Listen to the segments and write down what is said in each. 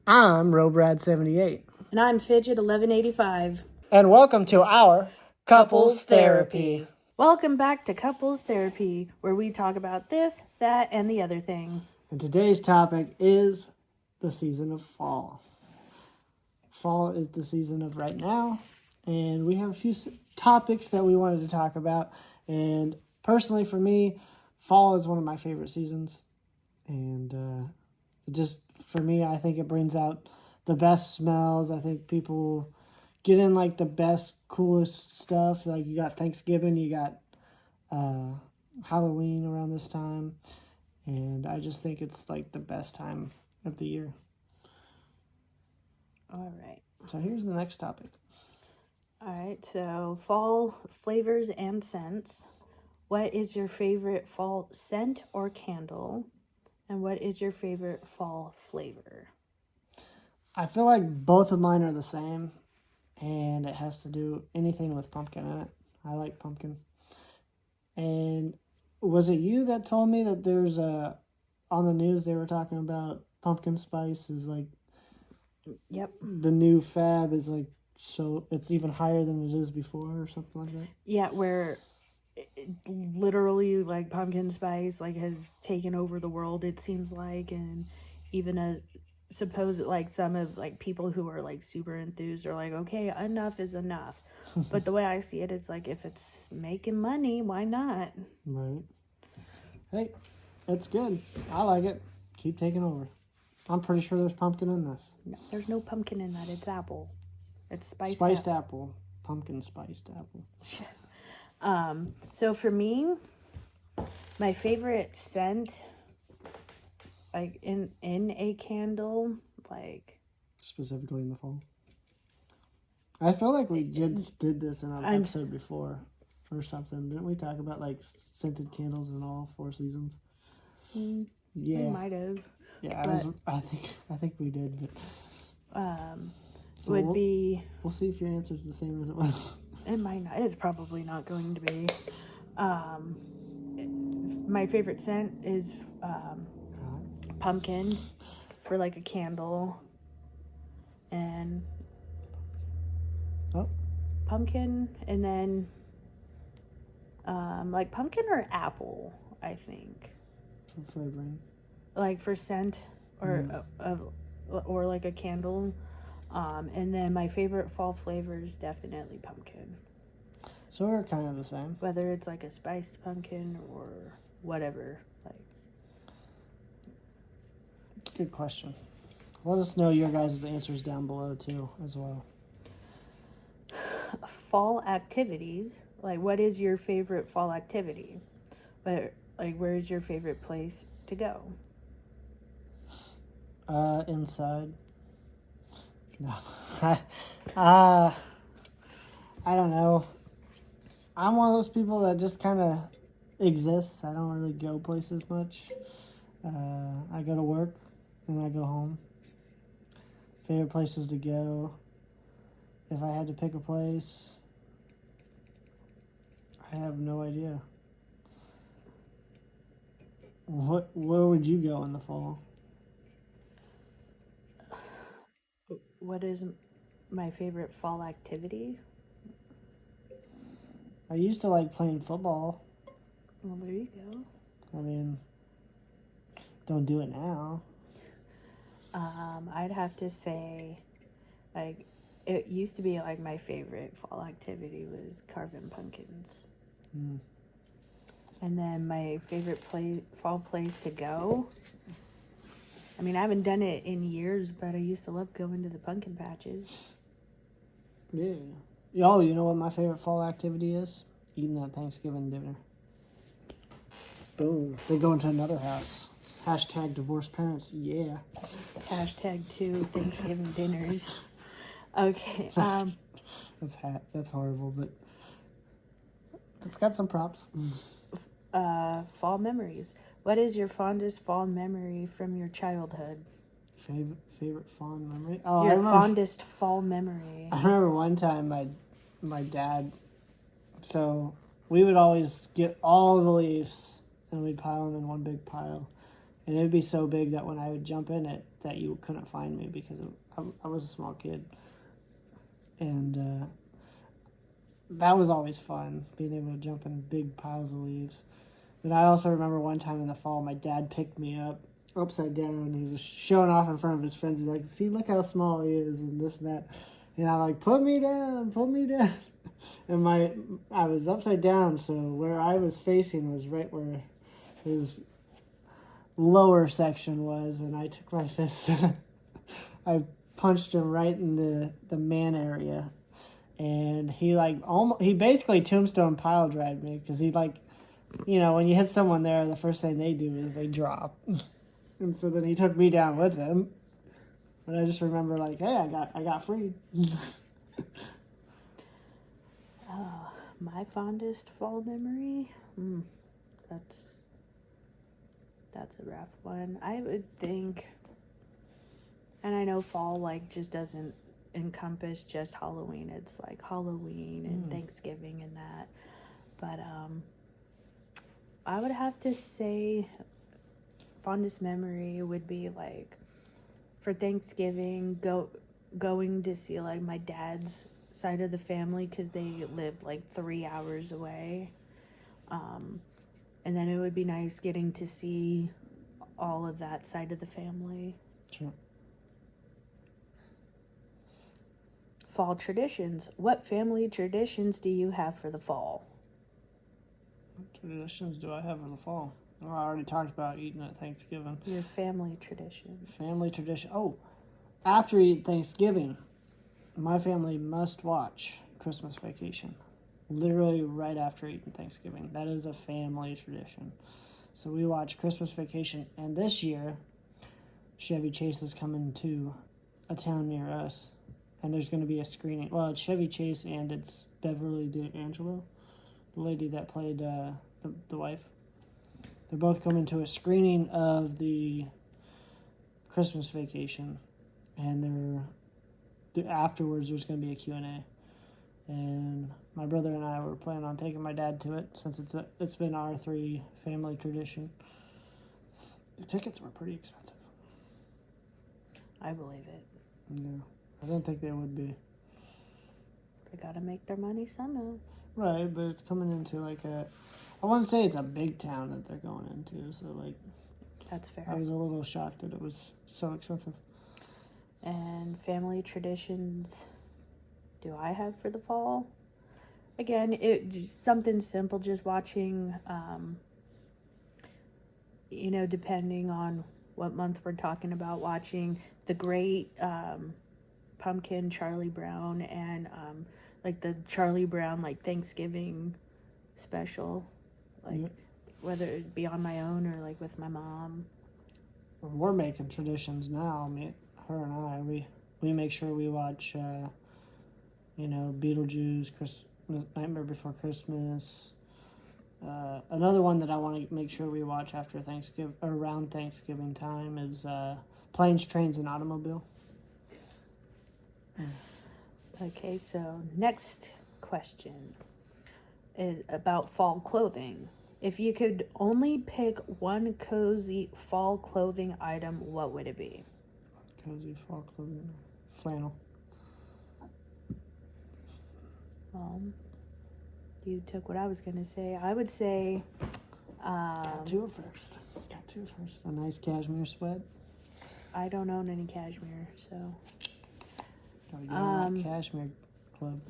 I'm Robrad78. And I'm Fidget 1185. And welcome to our Couples Therapy. Welcome back to Couples Therapy, where we talk about this, that, and the other thing. And today's topic is the season of fall. Fall is the season of right now, and we have a few topics that we wanted to talk about. And personally, for me, fall is one of my favorite seasons. And just for me, I think it brings out the best smells. I think people get in like the best, coolest stuff. Like you got Thanksgiving, you got Halloween around this time, and I just think it's like the best time of the year. All right. So here's the next topic. All right, so fall flavors and scents. What is your favorite fall scent or candle? And what is your favorite fall flavor? I feel like both of mine are the same, and it has to do anything with pumpkin in it. I like pumpkin. And was it you that told me that there's on the news they were talking about pumpkin spice is like, yep, the new fab is like, so it's even higher than it is before or something like that? Yeah, where literally like pumpkin spice like has taken over the world, it seems like, and even as suppose like some of like people who are like super enthused are like, okay, enough is enough. But the way I see it, it's like if it's making money, why not? Right. Hey, it's good. I like it. Keep taking over. I'm pretty sure there's pumpkin in this. No, there's no pumpkin in that. It's apple. It's spiced apple. Pumpkin spiced apple. So for me, my favorite scent, like in a candle, like specifically in the fall. I feel like we just did this in an episode before or something. Didn't we talk about like scented candles in all 4 seasons? Yeah, we might have. Yeah, I think we did. But so would be. We'll see if your answer's the same as it was. It might not. It's probably not going to be. My favorite scent is pumpkin for like a candle, and pumpkin, and then like pumpkin or apple, I think. For flavoring. Like for scent or or like a candle. And then my favorite fall flavor is definitely pumpkin. So we're kind of the same. Whether it's like a spiced pumpkin or whatever. Like. Good question. Let us know your guys' answers down below too, as well. Fall activities. Like, what is your favorite fall activity? But like, where is your favorite place to go? Inside. No. I don't know. I'm one of those people that just kind of exists. I don't really go places much. I go to work and I go home. Favorite places to go. If I had to pick a place, I have no idea. Where would you go in the fall? What is my favorite fall activity? I used to like playing football. Well, there you go. I mean, don't do it now. I'd have to say, like, it used to be like my favorite fall activity was carving pumpkins. And then my favorite fall place to go. I mean, I haven't done it in years, but I used to love going to the pumpkin patches. Yeah. Oh, you know what my favorite fall activity is? Eating that Thanksgiving dinner. Boom. They go into another house. Hashtag divorced parents. Yeah. Hashtag 2 Thanksgiving dinners. Okay. That's horrible, but it's got some props. Fall memories. What is your fondest fall memory from your childhood? Favorite fond memory? Oh, your fondest fall memory. I remember one time my dad. So we would always get all the leaves and we'd pile them in one big pile, And it'd be so big that when I would jump in it, that you couldn't find me because I was a small kid. And that was always fun, being able to jump in big piles of leaves. And I also remember one time in the fall, my dad picked me up upside down, and he was showing off in front of his friends. He's like, "See, look how small he is," and this and that. And I'm like, "Put me down, put me down." And I was upside down, so where I was facing was right where his lower section was, and I took my fist and I punched him right in the man area. And he basically tombstone pile drived me, because he when you hit someone there, the first thing they do is they drop. And so then he took me down with him. But I just remember hey, I got freed. My fondest fall memory? That's a rough one. I would think, and I know fall just doesn't encompass just Halloween. It's Halloween and Thanksgiving and that. But I would have to say fondest memory would be for Thanksgiving, going to see my dad's side of the family, because they lived 3 hours away. And then it would be nice getting to see all of that side of the family. Sure. Fall traditions. What family traditions do you have for the fall? What traditions do I have for the fall? Well, I already talked about eating at Thanksgiving. Your family traditions. Family tradition. Oh, after you eat Thanksgiving, my family must watch Christmas Vacation. Literally right after eating Thanksgiving. That is a family tradition. So we watch Christmas Vacation, and this year, Chevy Chase is coming to a town near us, and there's going to be a screening. Well, it's Chevy Chase and it's Beverly D'Angelo, the lady that played the wife. They're both coming to a screening of the Christmas Vacation, and afterwards there's going to be a Q&A. And my brother and I were planning on taking my dad to it, since it's been our 3 family tradition. The tickets were pretty expensive. I believe it. Yeah, I didn't think they would be. They gotta make their money somehow. Right, but it's coming into I wouldn't say it's a big town that they're going into, so That's fair. I was a little shocked that it was so expensive. And family traditions do I have for the fall? Again, just something simple, just watching, depending on what month we're talking about, watching The Great Pumpkin, Charlie Brown, and the Charlie Brown Thanksgiving special, whether it be on my own or with my mom. We're making traditions now. Her and I, we make sure we watch Beetlejuice, Nightmare Before Christmas. Another one that I want to make sure we watch after around Thanksgiving time is Planes, Trains, and Automobile. Okay, so next question is about fall clothing. If you could only pick one cozy fall clothing item, what would it be? Cozy fall clothing. Flannel. You took what I was going to say. I would say... Got two first. A nice cashmere sweat. I don't own any cashmere, so... Gotta get on that cashmere club.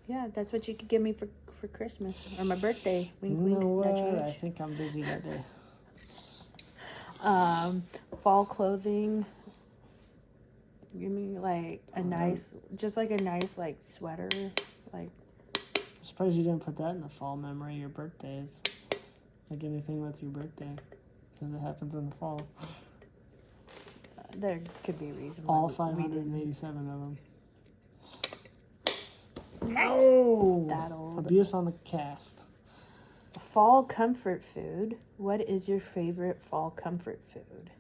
Yeah, that's what you could give me for Christmas. Or my birthday. Wink, You know wink, what? nudge, nudge. I think I'm busy that day. Fall clothing... Give me a nice sweater, I'm surprised you didn't put that in the fall memory. Your birthdays, anything with your birthday, because it happens in the fall. There could be a reason. All 587 of them. No, That old. Abuse on the cast. Fall comfort food. What is your favorite fall comfort food?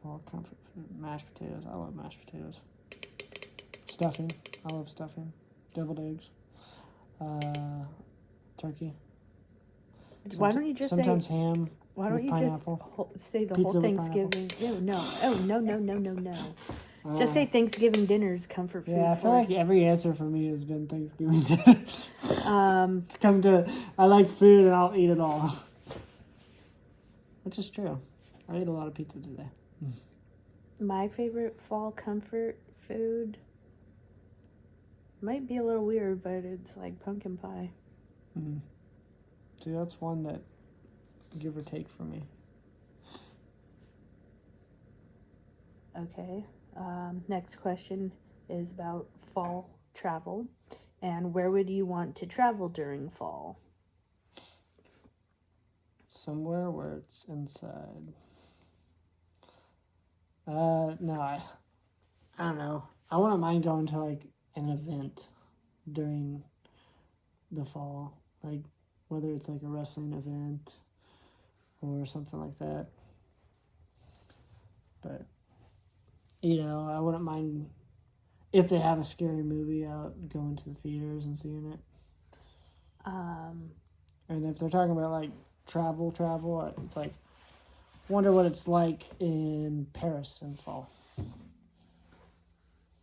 Fall comfort food. Mashed potatoes. I love mashed potatoes. Stuffing. I love stuffing. Deviled eggs. Turkey. Why don't you just sometimes ham. Why don't With you pineapple. just say the Pizza whole with pineapple. Thanksgiving? Ew, no. Oh, no, no, no, no, no. Uh, Just say Thanksgiving dinner is comfort food. Yeah, I feel for like every answer for me has been Thanksgiving dinner. Um, It's come to, I like food and I'll eat it all. Which is true. I ate a lot of pizza today. my favorite fall comfort food might be a little weird, but it's like pumpkin pie. Mm. See, that's one that give or take for me. Okay. Next question is about fall travel. And where would you want to travel during fall? Somewhere where it's inside. No, I don't know. I wouldn't mind going to like an event during the fall, like whether it's like a wrestling event or something like that. But I wouldn't mind if they have a scary movie out, going to the theaters and seeing it. Um, And if they're talking about like travel, it's like wonder what it's like in Paris in fall.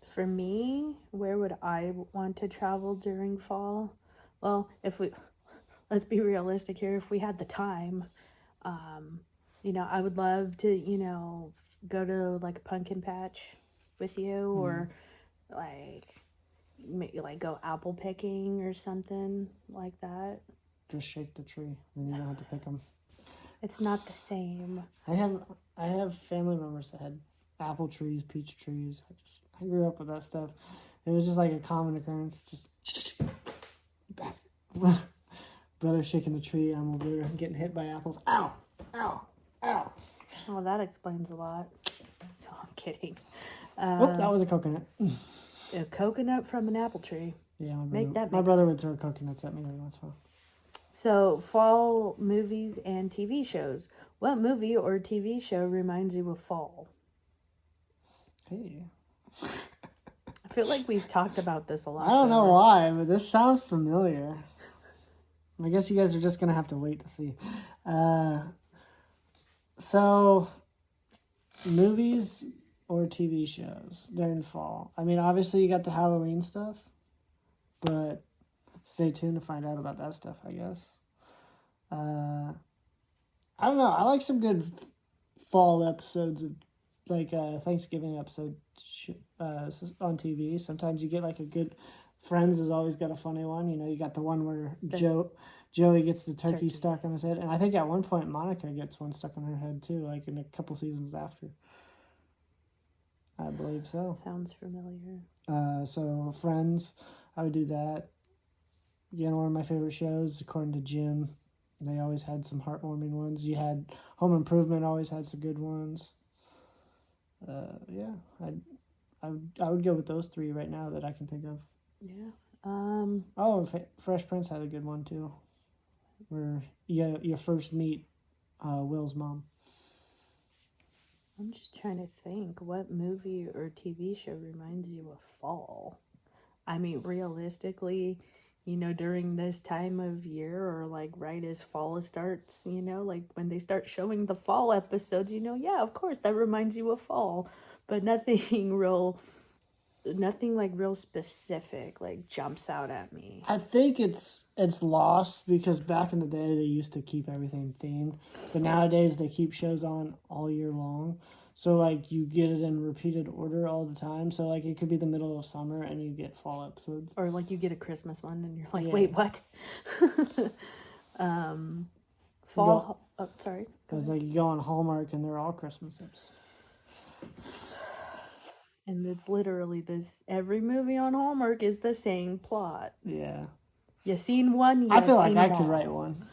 for me, where would I want to travel during fall? Well, let's be realistic here, if we had the time, I would love to, go to like a pumpkin patch with you, or like like go apple picking or something like that. Just shake the tree, then you don't have to pick them. It's not the same. I have family members that had apple trees, peach trees. I grew up with that stuff. It was just like a common occurrence. Just brother shaking the tree. I'm over there getting hit by apples. Ow, ow, ow. Well, that explains a lot. No, I'm kidding. Whoop, that was a coconut. A coconut from an apple tree. Yeah, My brother would throw coconuts at me every once in a while. So, fall movies and TV shows. What movie or TV show reminds you of fall? Hey. I feel like we've talked about this a lot. I don't know why, but this sounds familiar. I guess you guys are just going to have to wait to see. So, movies or TV shows during fall? I mean, obviously you got the Halloween stuff, but stay tuned to find out about that stuff, I guess. I don't know. I like some good fall episodes of like Thanksgiving episode on TV. Sometimes you get like a good. Friends has always got a funny one. You got the one where Joey gets the turkey stuck on his head, and I think at one point Monica gets one stuck on her head too, like in a couple seasons after. I believe so. Sounds familiar. So Friends, I would do that. Again, one of my favorite shows, according to Jim. They always had some heartwarming ones. You had Home Improvement always had some good ones. Yeah, I would go with those three right now that I can think of. Yeah. Fresh Prince had a good one too, where you first meet Will's mom. I'm just trying to think what movie or TV show reminds you of fall. I mean, realistically, during this time of year, or like right as fall starts, like when they start showing the fall episodes, yeah, of course that reminds you of fall, but nothing like real specific like jumps out at me. I think it's lost because back in the day they used to keep everything themed, but nowadays they keep shows on all year long. So like you get it in repeated order all the time. So like it could be the middle of summer and you get fall episodes. Or like you get a Christmas one and you're like, wait, what? Fall. Sorry. Because like you go on Hallmark and they're all Christmas episodes. And it's literally this. Every movie on Hallmark is the same plot. Yeah. You seen one? I feel like I could write one.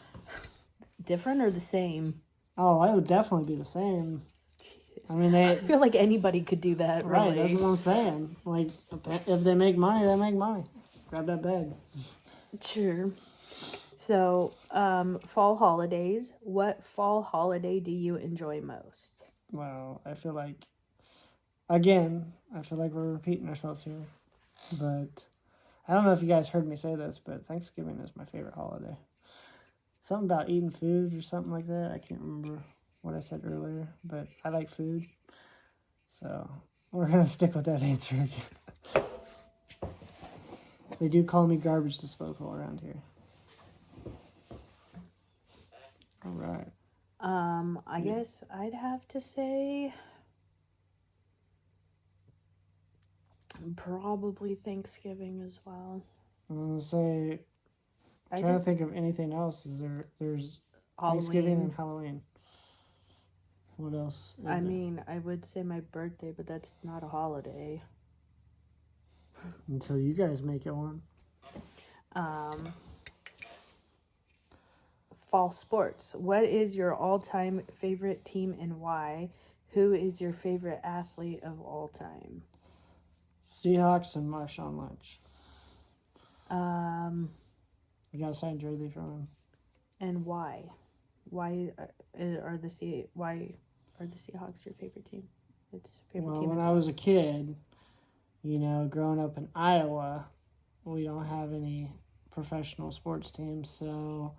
Different or the same? Oh, it would definitely be the same. I mean, I feel like anybody could do that. Right, really. that's what I'm saying. Like, if they make money, they make money. Grab that bag. Sure. So, fall holidays. What fall holiday do you enjoy most? Well, I feel like we're repeating ourselves here. But I don't know if you guys heard me say this, but Thanksgiving is my favorite holiday. something about eating food or something like that. I can't remember what I said earlier, but I like food. So we're going to stick with that answer again. They do call me garbage disposal around here. All right. I guess I'd have to say probably Thanksgiving as well. I'm going to say, I'm trying to think of anything else. There's Thanksgiving and Halloween. What else? I mean, I would say my birthday, but that's not a holiday. Until you guys make it one. Fall sports. What is your all-time favorite team and why? Who is your favorite athlete of all time? Seahawks and Marshawn Lynch. You got a signed jersey from him. And why? Why are the Seahawks your favorite team? It's favorite team. When I was a kid, growing up in Iowa, we don't have any professional sports teams, so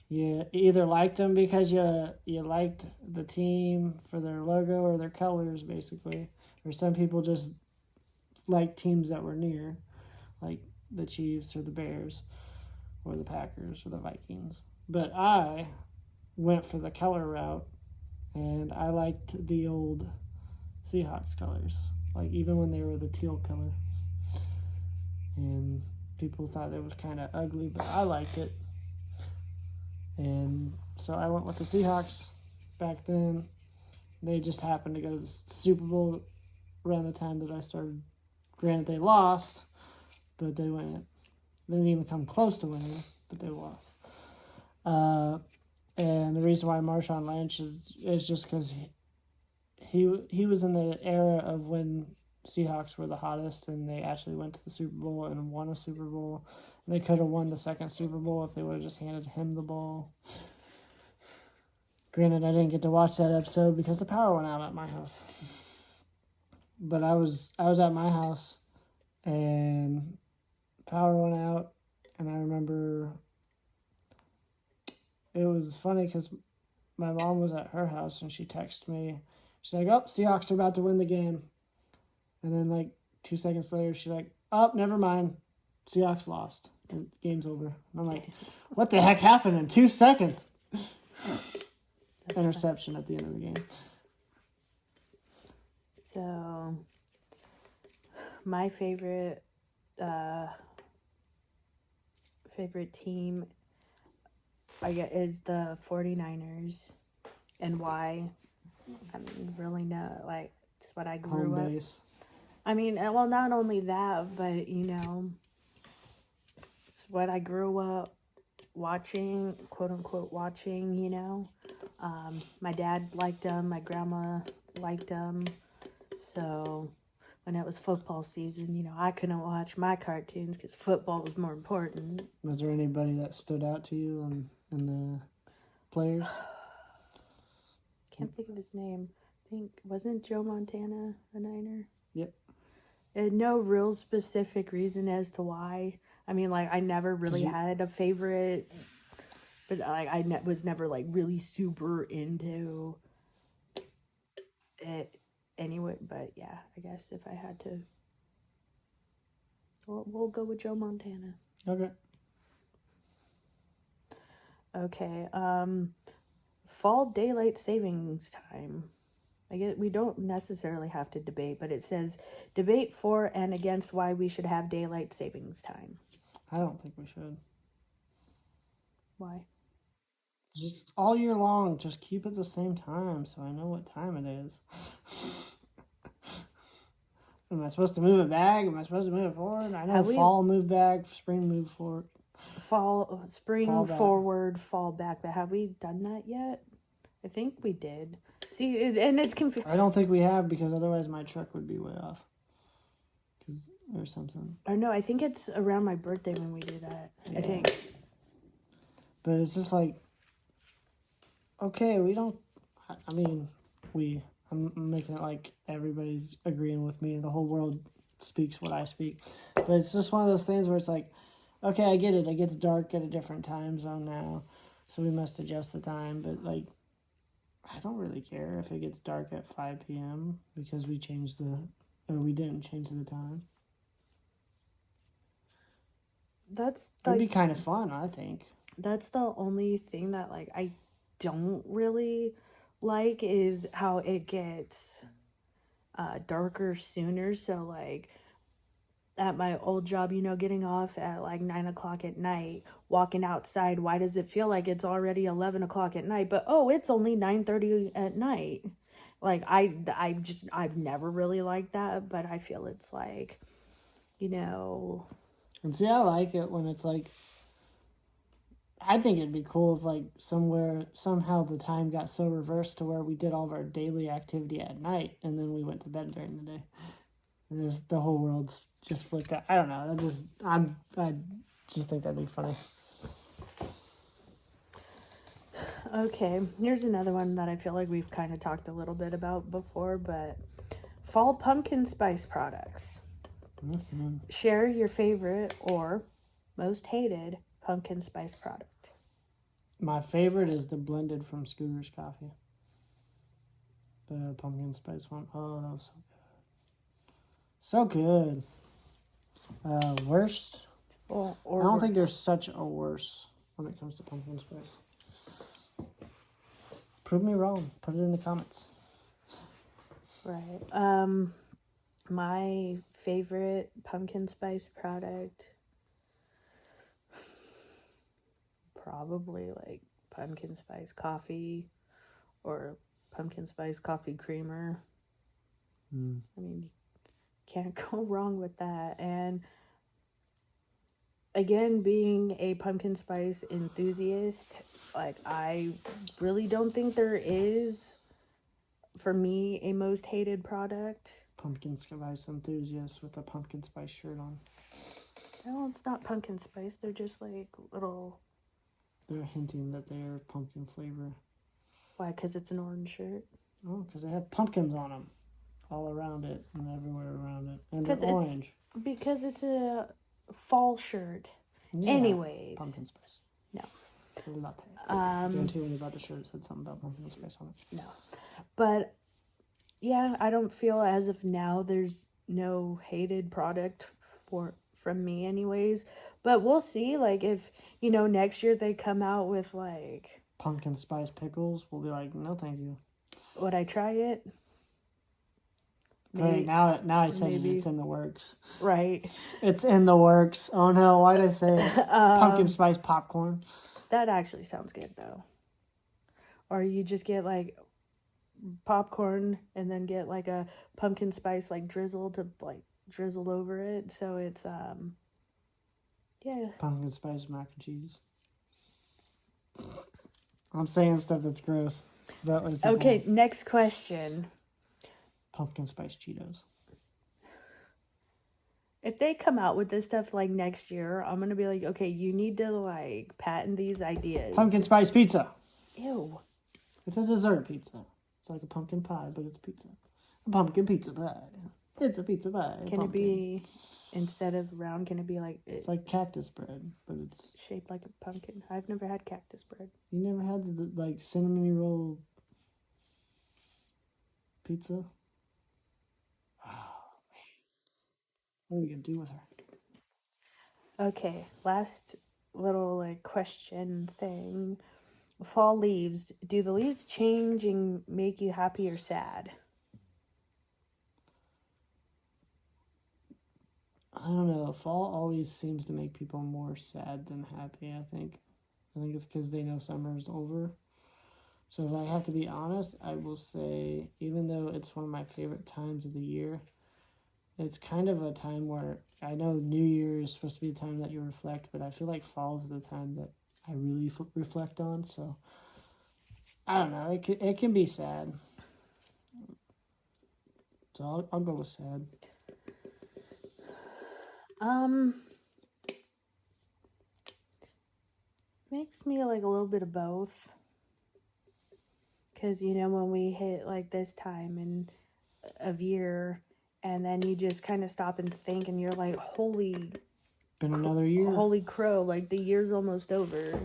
you either liked them because you liked the team for their logo or their colors, basically, or some people just like teams that were near, like the Chiefs or the Bears or the Packers or the Vikings. But I went for the color route, and I liked the old Seahawks colors, like even when they were the teal color. And people thought it was kind of ugly, but I liked it. And so I went with the Seahawks back then. They just happened to go to the Super Bowl around the time that I started. Granted, they lost, but they went. They didn't even come close to winning, but they lost. And the reason why Marshawn Lynch is just because he was in the era of when Seahawks were the hottest, and they actually went to the Super Bowl and won a Super Bowl. And they could have won the second Super Bowl if they would have just handed him the ball. Granted, I didn't get to watch that episode because the power went out at my house. But I was at my house, and power went out, and I remember it was funny because my mom was at her house, and she texted me. She's like, "Oh, Seahawks are about to win the game." And then, 2 seconds later, she's like, "Oh, never mind. Seahawks lost. And game's over." And I'm like, what the heck happened in 2 seconds? Interception funny. At the end of the game. So, my favorite team, I guess, is the 49ers. And why? I mean, really no, it's what I grew up. Base. I mean, well, not only that, but, it's what I grew up watching, quote unquote, watching, My dad liked them, my grandma liked them. So when it was football season, I couldn't watch my cartoons because football was more important. Was there anybody that stood out to you in the players? Can't think of his name. I think, wasn't Joe Montana a Niner? Yep. No real specific reason as to why. I mean, I never really had a favorite, but I was never really super into it anyway. But yeah, I guess if I had to, we'll go with Joe Montana. Okay. Okay. Fall daylight savings time. I guess we don't necessarily have to debate, but it says debate for and against why we should have daylight savings time. I don't think we should. Why? Just all year long, just keep it the same time so I know what time it is. Am I supposed to move it back? Am I supposed to move it forward? I know fall move back, spring move forward. Spring forward, fall back. But have we done that yet? I think we did. See, and it's confusing. I don't think we have because otherwise my truck would be way off. Or something. Or no, I think it's around my birthday when we do that. Yeah. I think. But it's just okay, we don't. I mean, I'm making it like everybody's agreeing with me and the whole world speaks what I speak. But it's just one of those things where it's okay, I get it. It gets dark at a different time zone now. so we must adjust the time. But like, I don't really care if it gets dark at 5 p.m. because we didn't change the time. That's It'd like be kind of fun, I think. that's the only thing that like I don't really like is how it gets darker sooner. So like at my old job, getting off at like 9 o'clock at night, walking outside, why does it feel like it's already 11 o'clock at night? But oh, it's only 9:30 at night. Like I've never really liked that, but I feel it's like, And see, I like it when it's like, I think it'd be cool if like somehow the time got so reversed to where we did all of our daily activity at night and then we went to bed during the day. And the whole world's just flipped out. I don't know. I just think that'd be funny. Okay, here's another one that I feel like we've kind of talked a little bit about before, but fall pumpkin spice products. Mm-hmm. Share your favorite or most hated pumpkin spice product. My favorite is the blended from Scooter's Coffee. The pumpkin spice one. Oh, that was so good. So good. Worst? Or I don't think there's such a worst when it comes to pumpkin spice. Prove me wrong. Put it in the comments. Right. My favorite pumpkin spice product, probably like pumpkin spice coffee or pumpkin spice coffee creamer. I mean, you can't go wrong with that. And again, being a pumpkin spice enthusiast, like I really don't think there is, for me, a most hated product. Pumpkin spice enthusiast with a pumpkin spice shirt on. No, it's not pumpkin spice. They're just like little. They're hinting that they are pumpkin flavor. Why? Because it's an orange shirt. Oh, because they have pumpkins on them, all around it and everywhere around it, and they're orange. Because it's a fall shirt. Yeah, Anyways. pumpkin spice. No. Latte. I guarantee when you bought the shirt, it said something about pumpkin spice on it. No. But yeah, I don't feel as of now there's no hated product from me anyways. But we'll see. Like if, next year they come out with like pumpkin spice pickles, we'll be like, no thank you. Would I try it? Great, now I said it's in the works. Right. It's in the works. Oh no, why did I say it? Pumpkin spice popcorn. That actually sounds good though. Or you just get like popcorn and then get like a pumpkin spice like drizzle over it, so it's yeah, pumpkin spice mac and cheese. I'm saying stuff that's gross. Okay, next question. Pumpkin spice Cheetos. If they come out with this stuff like next year, I'm gonna be like, okay, you need to like patent these ideas. Pumpkin spice pizza. Ew. It's a dessert pizza. It's like a pumpkin pie, but it's pizza. A pumpkin pizza pie. It's a pizza pie. Can it be, instead of round, can it be like... It's like cactus bread, but it's... shaped like a pumpkin. I've never had cactus bread. You never had the like cinnamon roll pizza? Oh, man. What are we going to do with her? Okay, last little like question thing. Fall leaves. Do the leaves change and make you happy or sad? I don't know. Fall always seems to make people more sad than happy, I think. I think it's because they know summer is over. So if I have to be honest, I will say, even though it's one of my favorite times of the year, it's kind of a time where I know New Year is supposed to be the time that you reflect, but I feel like fall is the time that I really reflect on. So I don't know. It can be sad. So I'll go with sad. Makes me like a little bit of both. Because, when we hit like this time of year, and then you just kind of stop and think, and you're like, been another year. Holy crow, like the year's almost over.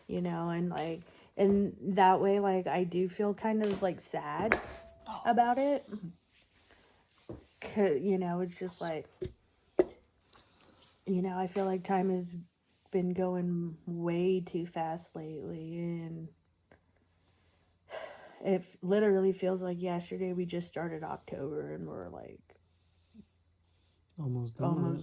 you know, and like, and that way, like, I do feel kind of like sad about it. 'Cause, you know, it's just like, you know, I feel like time has been going way too fast lately, and it literally feels like yesterday we just started October and we're like Almost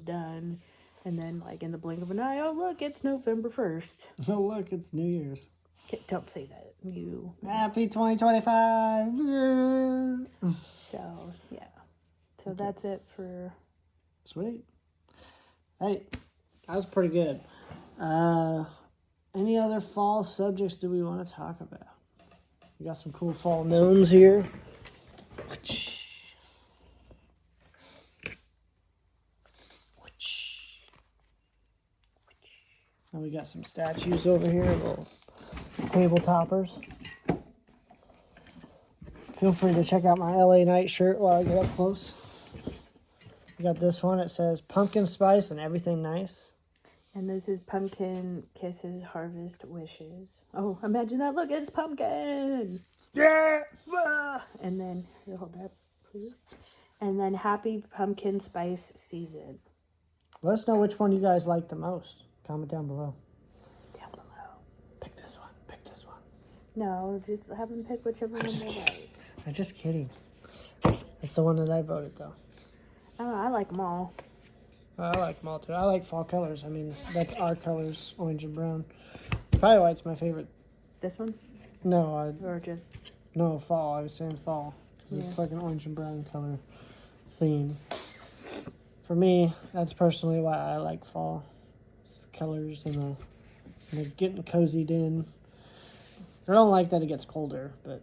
done. And then, like, in the blink of an eye, oh, look, it's November 1st. Oh, look, it's New Year's. Don't say that. You. Happy 2025. So, yeah. So that's it for. Sweet. Hey, that was pretty good. Any other fall subjects do we want to talk about? We got some cool fall gnomes here. And we got some statues over here, little table toppers. Feel free to check out my LA Night shirt while I get up close. We got this one. It says pumpkin spice and everything nice. And this is Pumpkin Kisses Harvest Wishes. Oh, imagine that. Look, it's pumpkin. Yeah. And then, here, hold that, please. And then Happy Pumpkin Spice Season. Let us know which one you guys like the most. Comment down below. Down below. Pick this one. Pick this one. No, just have them pick whichever one they like. I'm just kidding. That's the one that I voted, though. Oh, I like them all. I like them all, too. I like fall colors. I mean, that's our colors, orange and brown. Probably why it's my favorite. This one? No, Or just... no, fall. I was saying fall. Because Yeah. it's like an orange and brown color theme. For me, that's personally why I like fall. It's the colors and the getting cozied in. I don't like that it gets colder, but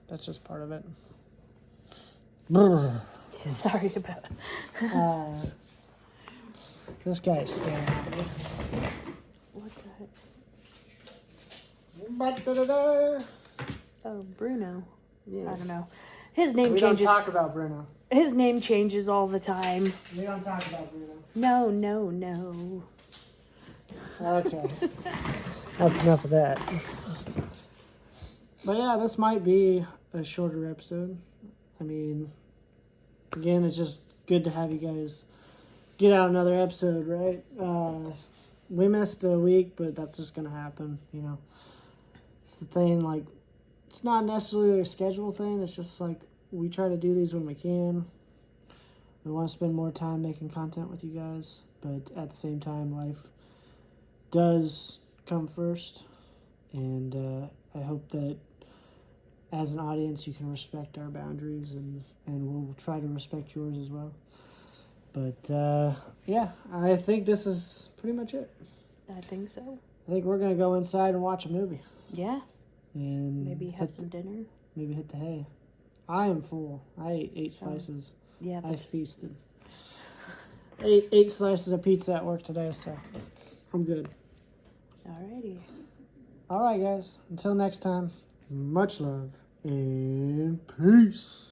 that's just part of it. Sorry about it. This guy's staring at me. What the heck? Ba-da-da-da. Oh, Bruno. Yeah. I don't know. His name We don't changes. talk about Bruno. His name changes all the time. We don't talk about Bruno. No, no, no. Okay. That's enough of that. But yeah, this might be a shorter episode. I mean, again, it's just good to have you guys get out another episode, right? We missed a week, but that's just going to happen, you know. It's the thing, like, it's not necessarily a schedule thing. It's just like we try to do these when we can. We want to spend more time making content with you guys, but at the same time, life does come first. And I hope that as an audience, you can respect our boundaries, and we'll try to respect yours as well. But yeah, I think this is pretty much it. I think so. I think we're going to go inside and watch a movie. Yeah. And Maybe have some dinner. Maybe hit the hay. I am full. I ate 8 slices. Yeah. I feasted. Ate 8 slices of pizza at work today, so I'm good. Alrighty. All right, guys. Until next time, much love and peace.